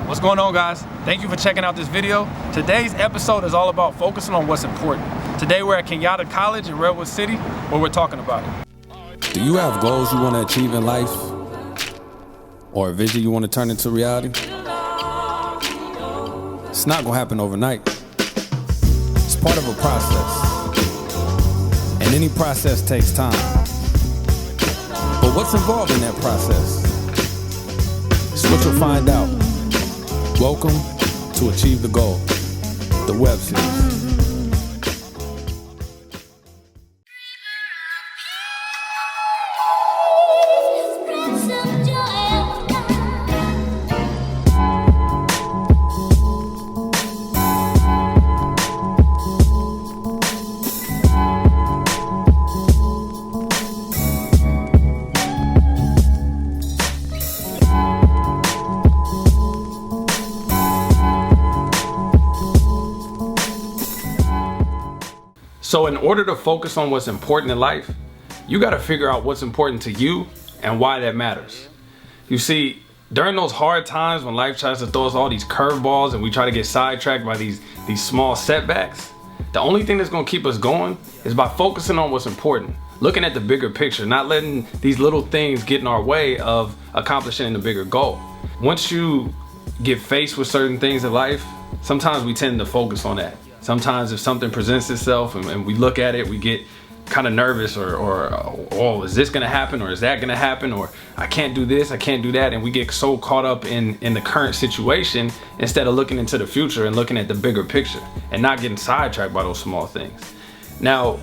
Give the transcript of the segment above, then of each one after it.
What's going on, guys? Thank you for checking out this video. Today's episode is all about focusing on what's important. Today we're at Kenyatta College in Redwood City where we're talking about it. Do you have goals you want to achieve in life? Or a vision you want to turn into reality? It's not going to happen overnight. It's part of a process. And any process takes time. But what's involved in that process? It's what you'll find out. Welcome to Achieve the Goal, the web series. So in order to focus on what's important in life, you got to figure out what's important to you and why that matters. You see, during those hard times when life tries to throw us all these curveballs and we try to get sidetracked by these small setbacks, the only thing that's going to keep us going is by focusing on what's important, looking at the bigger picture, not letting these little things get in our way of accomplishing the bigger goal. Once you get faced with certain things in life, sometimes we tend to focus on that. Sometimes if something presents itself and we look at it, we get kind of nervous or oh, is this gonna happen or is that gonna happen, or I can't do this, I can't do that, and we get so caught up in the current situation instead of looking into the future and looking at the bigger picture and not getting sidetracked by those small things. Now,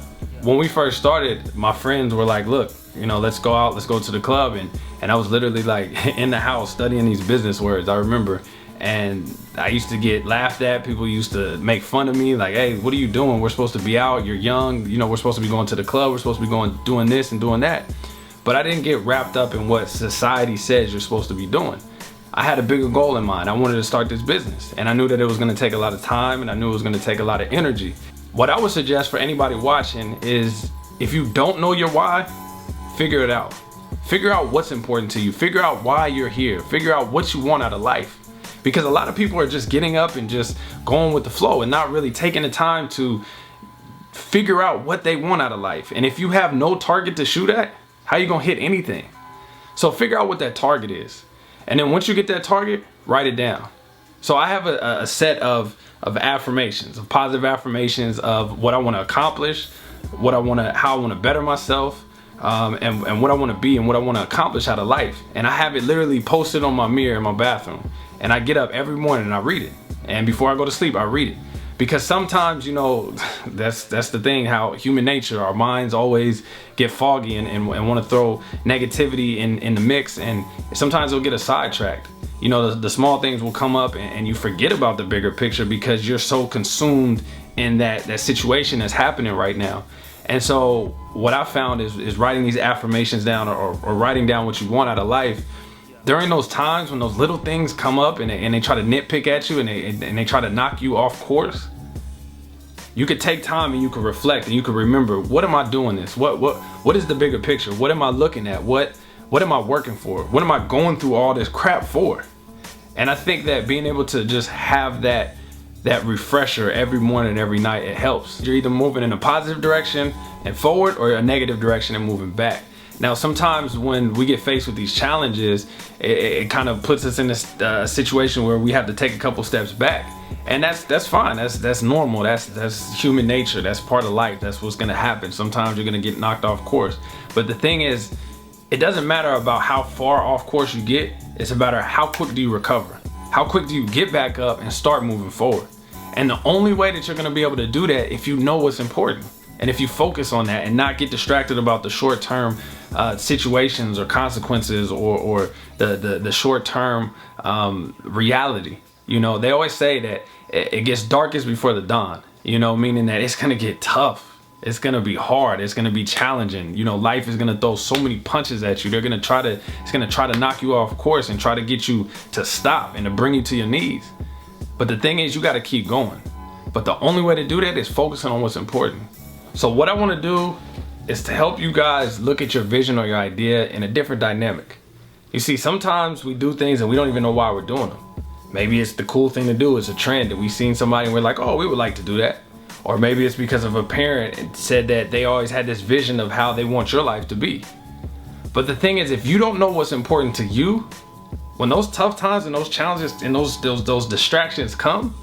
when we first started, my friends were like, look, you know, let's go out, let's go to the club, and I was literally like in the house studying these business words, I remember. And I used to get laughed at. People used to make fun of me, like, hey, what are you doing? We're supposed to be out, you're young, you know, we're supposed to be going to the club, we're supposed to be doing this and doing that. But I didn't get wrapped up in what society says you're supposed to be doing. I had a bigger goal in mind. I wanted to start this business, and I knew that it was gonna take a lot of time, and I knew it was gonna take a lot of energy. What I would suggest for anybody watching is, if you don't know your why, figure it out. Figure out what's important to you. Figure out why you're here. Figure out what you want out of life. Because a lot of people are just getting up and just going with the flow and not really taking the time to figure out what they want out of life. And if you have no target to shoot at, how you gonna hit anything? So figure out what that target is. And then once you get that target, write it down. So I have a set of affirmations, of positive affirmations of what I wanna accomplish, how I wanna better myself, and what I wanna be and what I wanna accomplish out of life. And I have it literally posted on my mirror in my bathroom. And I get up every morning and I read it. And before I go to sleep, I read it. Because sometimes, you know, that's the thing, how human nature, our minds always get foggy and want to throw negativity in the mix. And sometimes it'll get us sidetracked. You know, the small things will come up and you forget about the bigger picture because you're so consumed in that situation that's happening right now. And so what I found is writing these affirmations down or writing down what you want out of life. During those times when those little things come up and they try to nitpick at you and they try to knock you off course, you could take time and you could reflect and you could remember, what am I doing this? What is the bigger picture? What am I looking at? What am I working for? What am I going through all this crap for? And I think that being able to just have that refresher every morning, every night, it helps. You're either moving in a positive direction and forward or a negative direction and moving back. Now, sometimes when we get faced with these challenges, it kind of puts us in this situation where we have to take a couple steps back, and that's fine. That's normal. That's human nature. That's part of life. That's what's gonna happen. Sometimes you're gonna get knocked off course. But the thing is, it doesn't matter about how far off course you get. It's about how quick do you recover? How quick do you get back up and start moving forward? And the only way that you're gonna be able to do that if you know what's important. And if you focus on that and not get distracted about the short-term situations or consequences or the short-term reality. You know, they always say that it gets darkest before the dawn, you know, meaning that it's gonna get tough. It's gonna be hard. It's gonna be challenging. You know, life is gonna throw so many punches at you. It's gonna try to knock you off course and try to get you to stop and to bring you to your knees. But the thing is, you gotta keep going. But the only way to do that is focusing on what's important. So what I want to do is to help you guys look at your vision or your idea in a different dynamic. You see, sometimes we do things and we don't even know why we're doing them. Maybe it's the cool thing to do. It's a trend that we've seen somebody and we're like, oh, we would like to do that. Or maybe it's because of a parent and said that they always had this vision of how they want your life to be. But the thing is, if you don't know what's important to you, when those tough times and those challenges and those distractions come,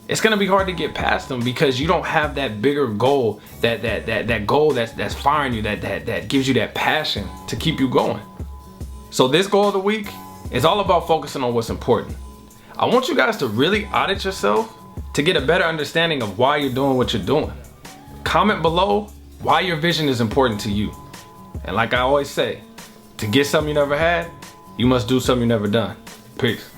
it's gonna be hard to get past them because you don't have that bigger goal, that goal that's firing you, that gives you that passion to keep you going. So this goal of the week is all about focusing on what's important. I want you guys to really audit yourself to get a better understanding of why you're doing what you're doing. Comment below why your vision is important to you. And like I always say, to get something you never had, you must do something you never done. Peace.